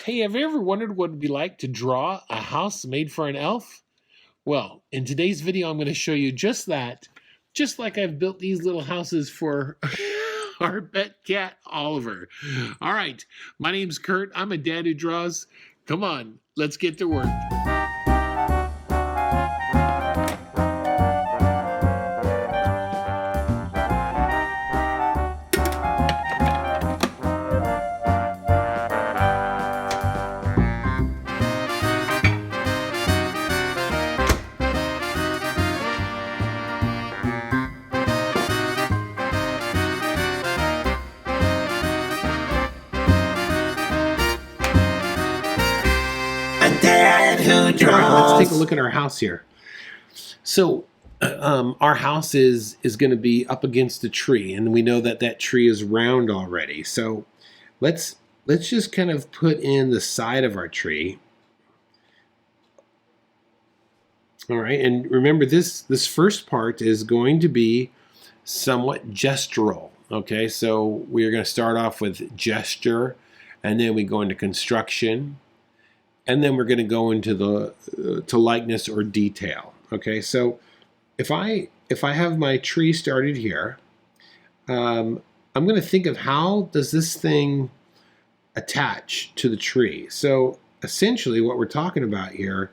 Hey, have you ever wondered what it'd be like to draw a house made for an elf? Well, in today's video, I'm going to show you just that, just like I've built these little houses for our pet cat, Oliver. All right, my name's Kurt. I'm a dad who draws. Come on, let's get to work. Dad who draws. All right, let's take a look at our house here. So our house is going to be up against a tree, and we know that that tree is round already. So let's just kind of put in the side of our tree. All right, and remember this first part is going to be somewhat gestural. Okay, so we're going to start off with gesture, and then we go into construction, and then we're going to go into the to likeness or detail. Okay, so if I have my tree started here, I'm going to think of how does this thing attach to the tree. So essentially what we're talking about here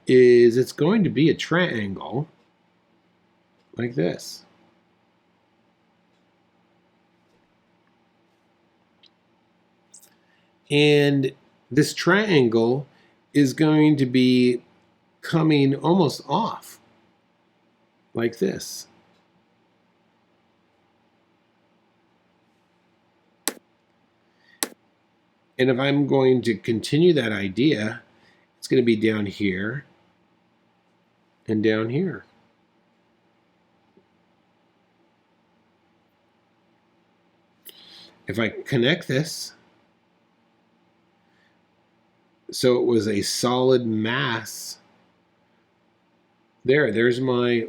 is it's going to be a triangle like this. And this triangle is going to be coming almost off like this. And if I'm going to continue that idea, it's going to be down here and down here. If I connect this, so it was a solid mass, there's my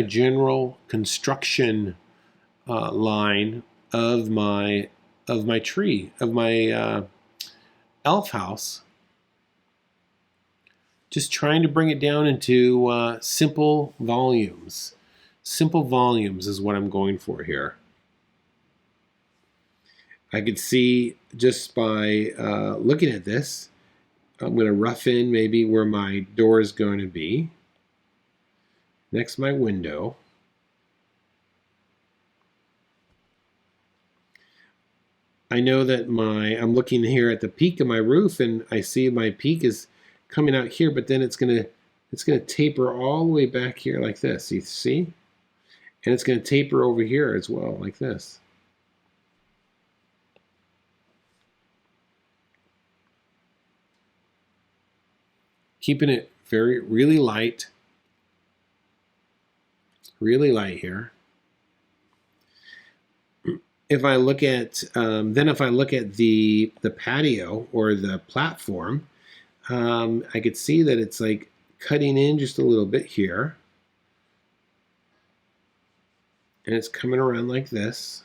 general construction line of my tree, of my elf house. Just trying to bring it down into simple volumes. Simple volumes is what I'm going for here. I could see just by looking at this, I'm going to rough in maybe where my door is going to be. Next to my window. I know that I'm looking here at the peak of my roof, and I see my peak is coming out here, but then it's gonna taper all the way back here like this. You see? And it's gonna taper over here as well, like this. Keeping it really light here. If I look at if I look at the patio or the platform, I could see that it's like cutting in just a little bit here, and it's coming around like this.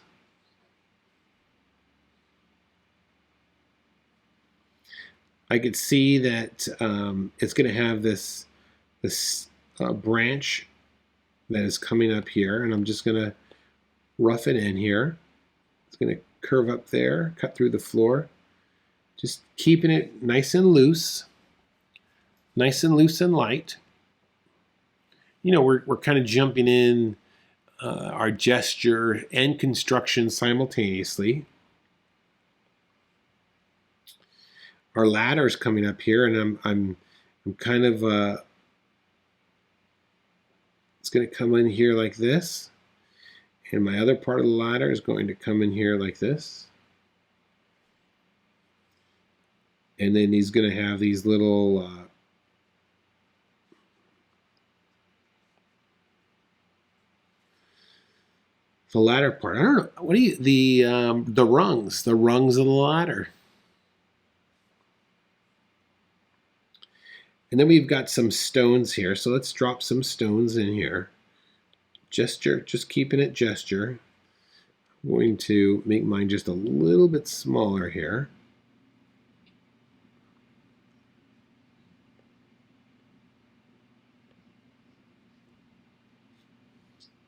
I could see that it's going to have this branch that is coming up here, and I'm just going to rough it in here. It's going to curve up there, cut through the floor, just keeping it nice and loose and light. You know, we're kind of jumping in our gesture and construction simultaneously. Our ladder's coming up here, and I'm kind of it's going to come in here like this, and my other part of the ladder is going to come in here like this, and then he's going to have these little the ladder part. I don't know, what do you the rungs of the ladder. And then we've got some stones here, so let's drop some stones in here. Gesture, just keeping it gesture. I'm going to make mine just a little bit smaller here.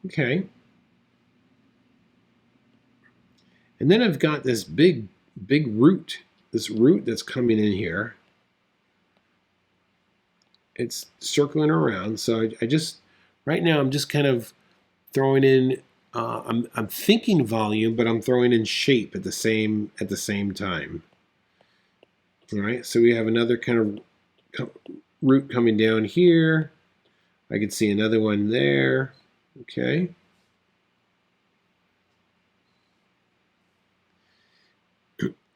Okay. And then I've got this big root, this root that's coming in here. It's circling around. So I just, right now I'm just kind of throwing in, I'm thinking volume, but I'm throwing in shape at the same time. All right, so we have another kind of root coming down here. I can see another one there. Okay.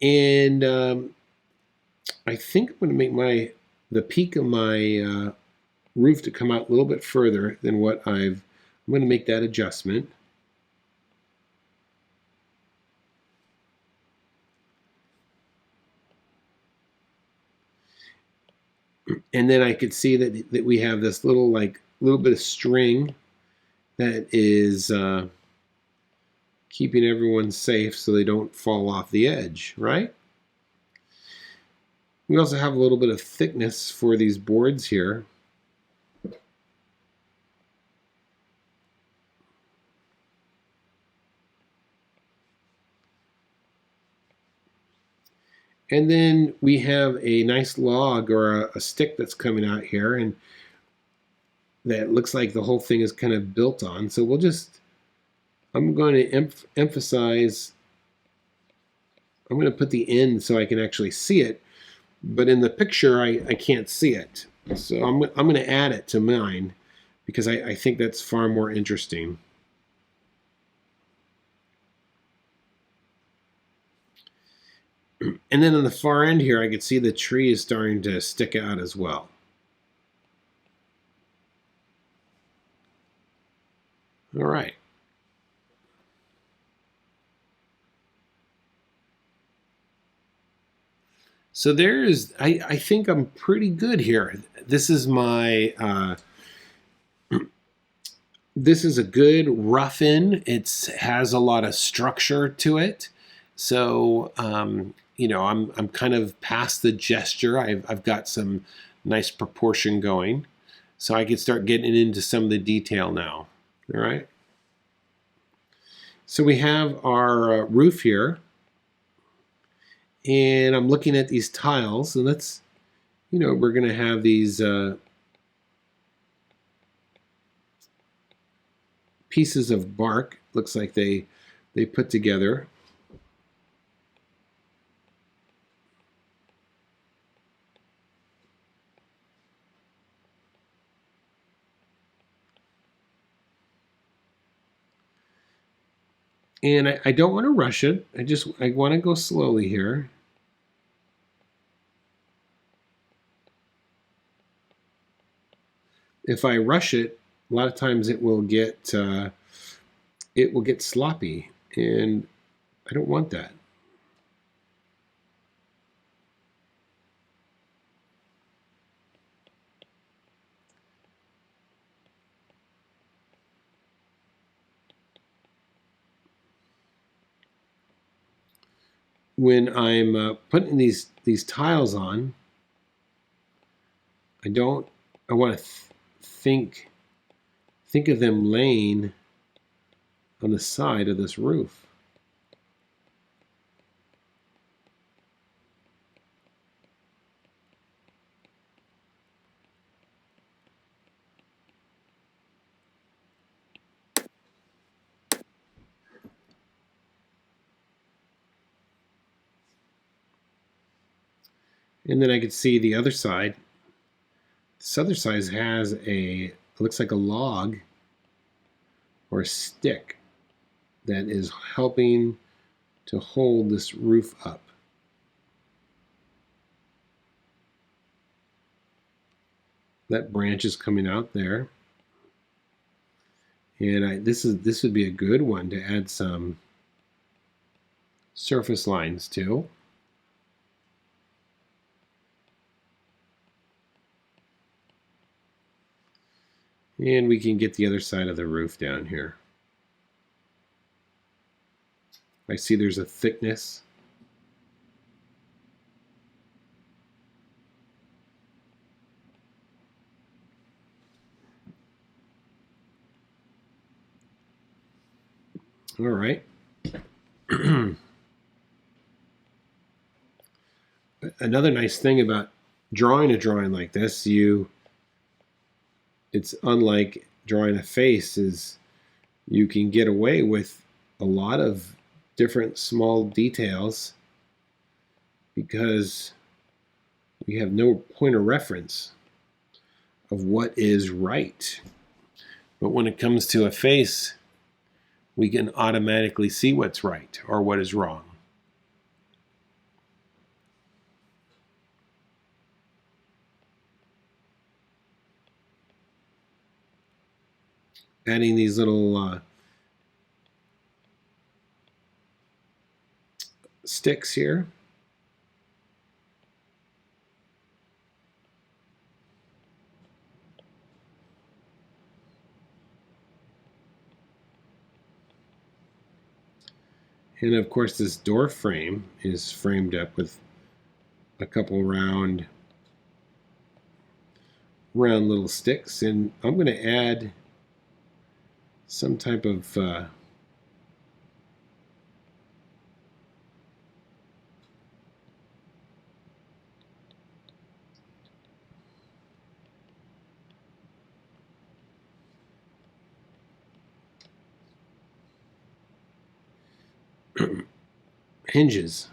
And I think I'm going to make the peak of my roof to come out a little bit further than what I'm going to make that adjustment. And then I could see that we have this little bit of string that is keeping everyone safe so they don't fall off the edge, right? We also have a little bit of thickness for these boards here. And then we have a nice log or a stick that's coming out here, and that looks like the whole thing is kind of built on. So I'm going to emphasize, I'm going to put the end so I can actually see it, but in the picture I can't see it. So I'm going to add it to mine because I think that's far more interesting. And then on the far end here, I can see the tree is starting to stick out as well. All right. So I think I'm pretty good here. This is my, this is a good rough in. It has a lot of structure to it. So, you know, I'm kind of past the gesture. I've got some nice proportion going. So I can start getting into some of the detail now. All right. So we have our roof here. And I'm looking at these tiles, and let's, you know, we're going to have these pieces of bark. Looks like they put together. And I don't want to rush it. I want to go slowly here. If I rush it, a lot of times it will get sloppy, and I don't want that. When I'm putting these tiles on, I want to think of them laying on the side of this roof. And then I could see the other side. This other side has it looks like a log or a stick that is helping to hold this roof up. That branch is coming out there. And this would be a good one to add some surface lines to. And we can get the other side of the roof down here. I see there's a thickness. All right. Another nice thing about drawing a drawing like this, it's unlike drawing a face, is you can get away with a lot of different small details because we have no point of reference of what is right. But when it comes to a face, we can automatically see what's right or what is wrong. Adding these little sticks here. And of course, this door frame is framed up with a couple round little sticks. And I'm going to add some type of hinges.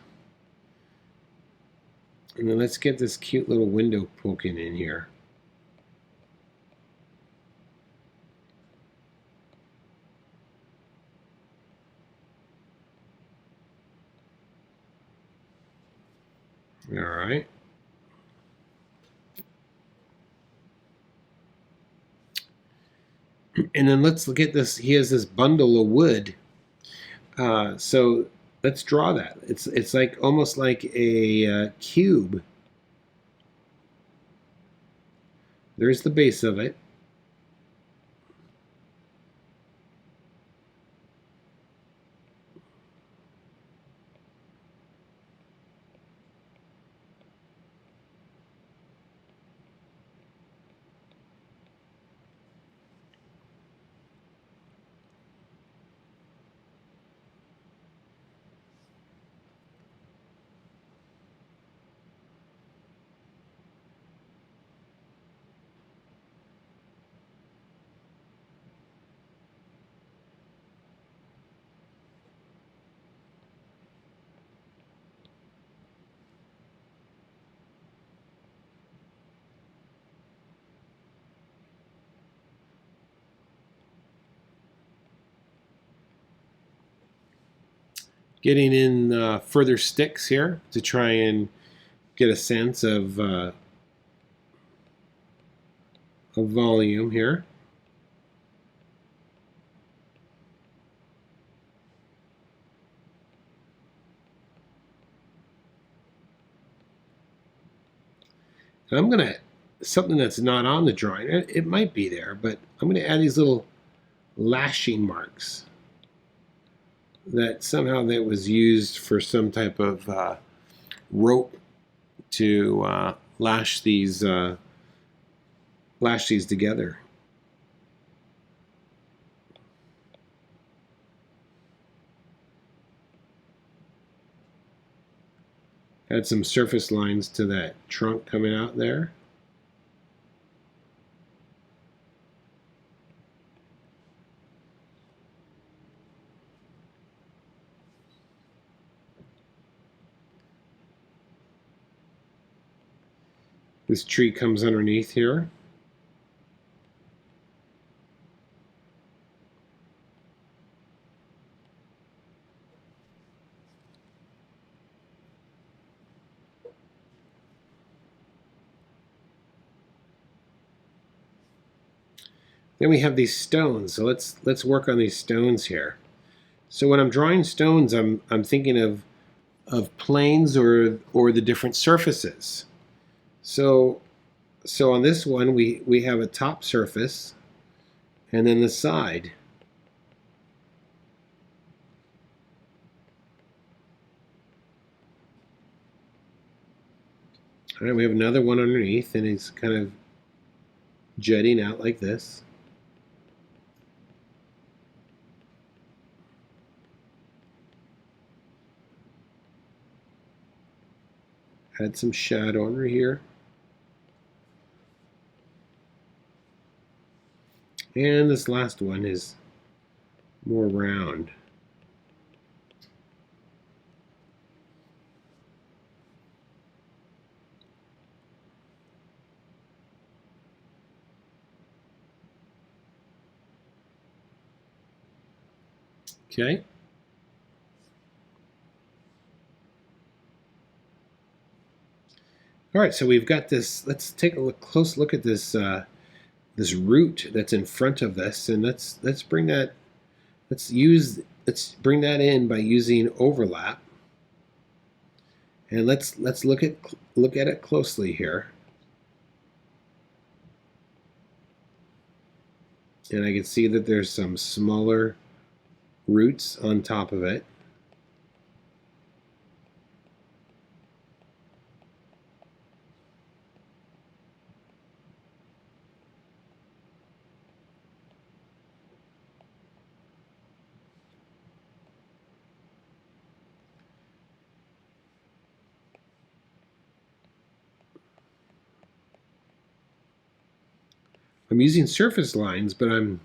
And then let's get this cute little window poking in here. All right. And then let's look at this. He has this bundle of wood. So let's draw that. It's like almost like a cube. There's the base of it. Getting in further sticks here to try and get a sense of volume here. And I'm going to, something that's not on the drawing, it might be there, but I'm going to add these little lashing marks that somehow that was used for some type of rope to lash these together. Add some surface lines to that trunk coming out there. This tree comes underneath here. Then we have these stones. So let's work on these stones here. So when I'm drawing stones, I'm thinking of planes or the different surfaces. So on this one we have a top surface and then the side. All right, we have another one underneath and it's kind of jutting out like this. Add some shadow under here. And this last one is more round. Okay. All right, so we've got this. Let's take a close look at this this root that's in front of this, and let's bring that. Let's bring that in by using overlap, and let's look at it closely here. And I can see that there's some smaller roots on top of it. I'm using surface lines, but I'm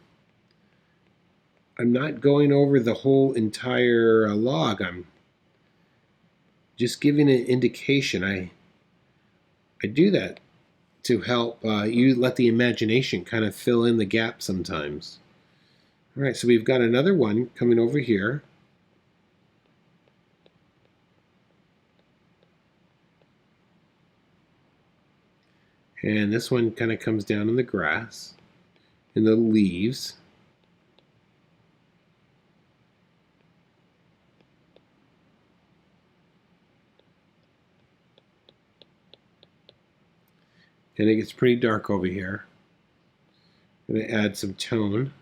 not going over the whole entire log. I'm just giving an indication. I do that to help you let the imagination kind of fill in the gap sometimes. All right, so we've got another one coming over here. And this one kind of comes down in the grass, in the leaves. And it gets pretty dark over here. I'm going to add some tone.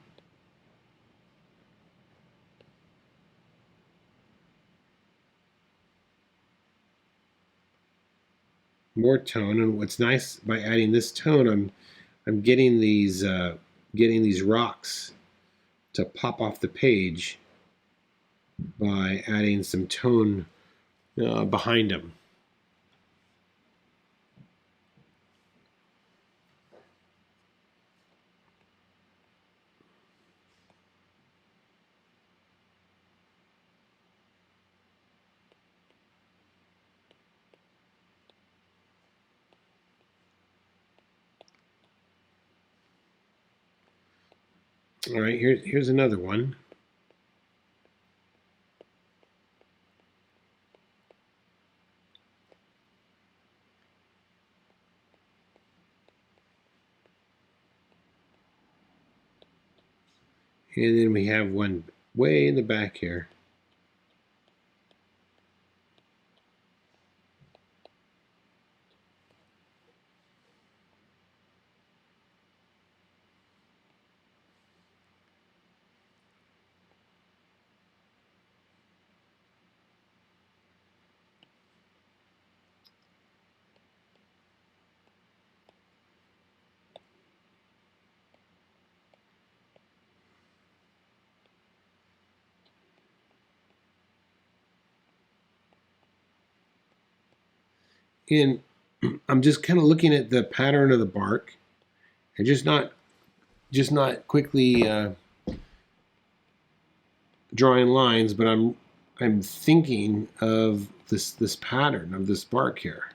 More tone, and what's nice by adding this tone, I'm getting these rocks to pop off the page by adding some tone behind them. All right, here's another one. And then we have one way in the back here. And I'm just kind of looking at the pattern of the bark and just not quickly drawing lines, but I'm thinking of this pattern of this bark here.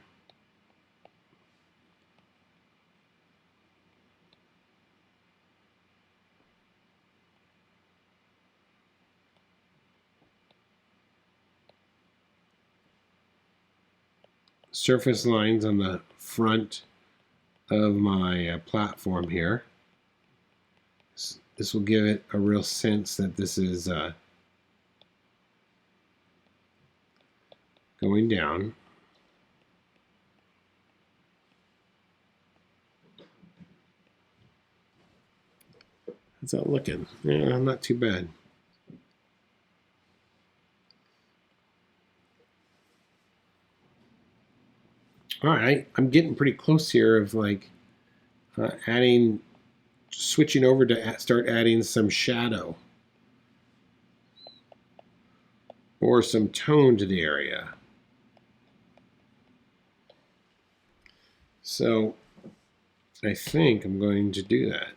Surface lines on the front of my platform here. This will give it a real sense that this is going down. How's that looking? Yeah, not too bad. All right, I'm getting pretty close here of like switching over to start adding some shadow or some tone to the area. So I think I'm going to do that.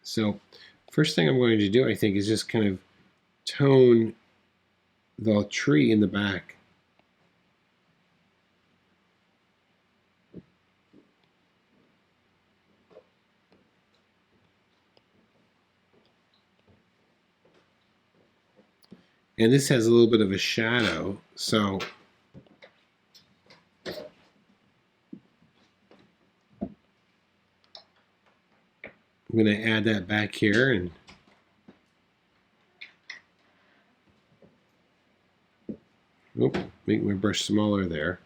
So first thing I'm going to do, I think, is just kind of tone the tree in the back. And this has a little bit of a shadow, so I'm going to add that back here and make my brush smaller there.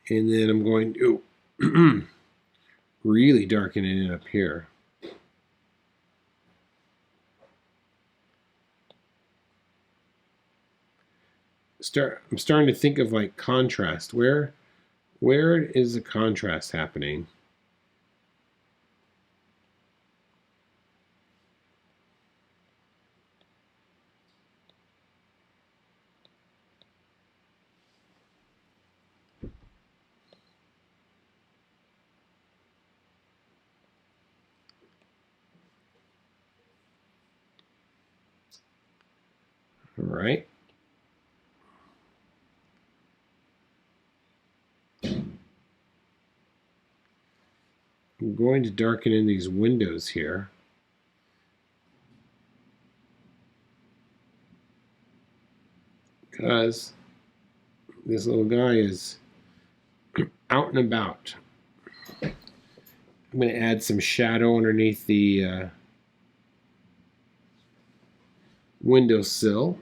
And then I'm going to really darken it in up here. I'm starting to think of like contrast. Where is the contrast happening? All right. I'm going to darken in these windows here. Because this little guy is out and about. I'm going to add some shadow underneath the windowsill.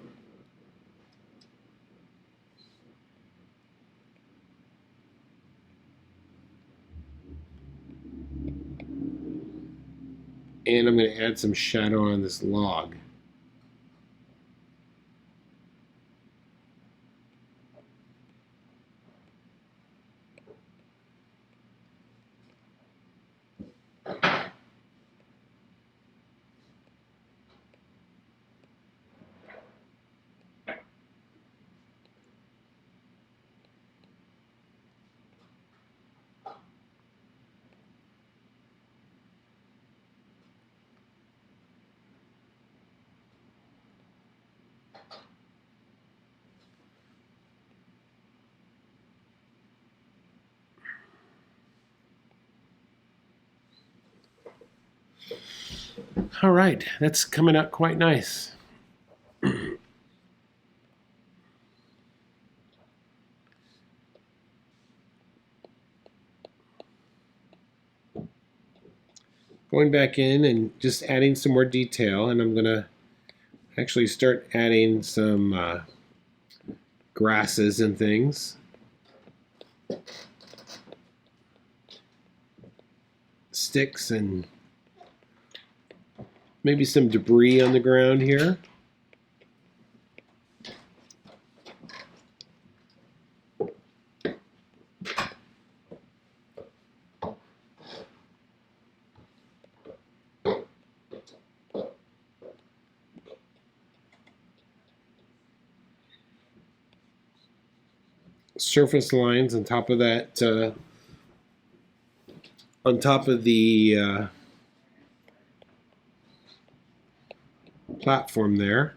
And I'm going to add some shadow on this log. All right, that's coming out quite nice. Going back in and just adding some more detail, and I'm going to actually start adding some grasses and things. Sticks and maybe some debris on the ground here. Surface lines on top of that, on top of the platform there.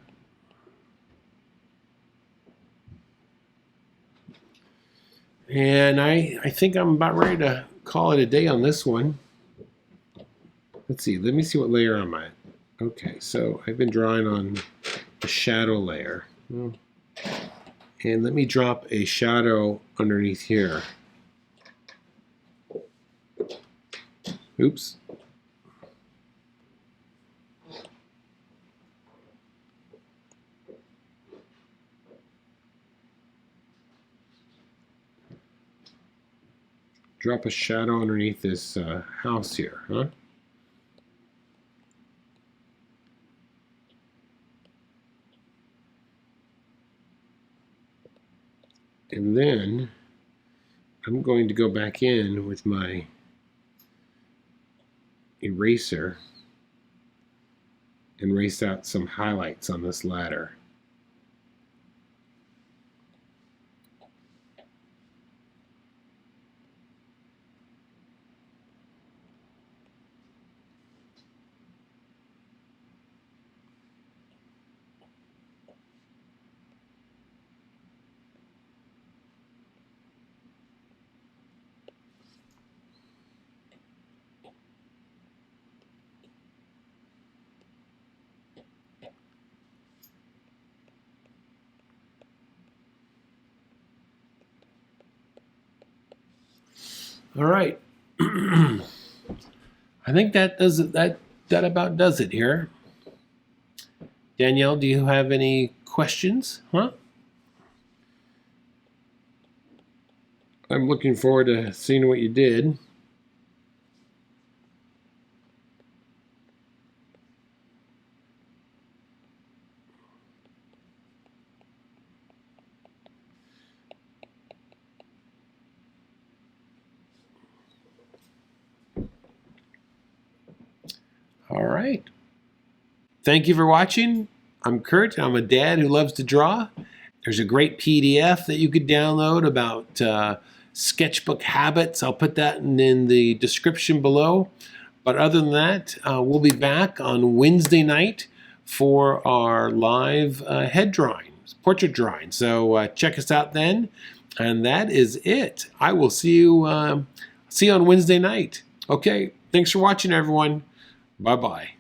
And I think I'm about ready to call it a day on this one. Let's see, let me see what layer I'm at. Okay, so I've been drawing on the shadow layer. And let me drop a shadow underneath here. Oops. drop a shadow underneath this house here, huh? And then I'm going to go back in with my eraser and erase out some highlights on this ladder. All right. I think that does it. That about does it here. Danielle, do you have any questions? Huh? I'm looking forward to seeing what you did. All right. Thank you for watching. I'm Kurt. I'm a dad who loves to draw. There's a great PDF that you could download about sketchbook habits. I'll put that in the description below. But other than that, we'll be back on Wednesday night for our live head drawings, portrait drawing. So check us out then. And that is it. I will see you on Wednesday night. Okay, thanks for watching, everyone. Bye-bye.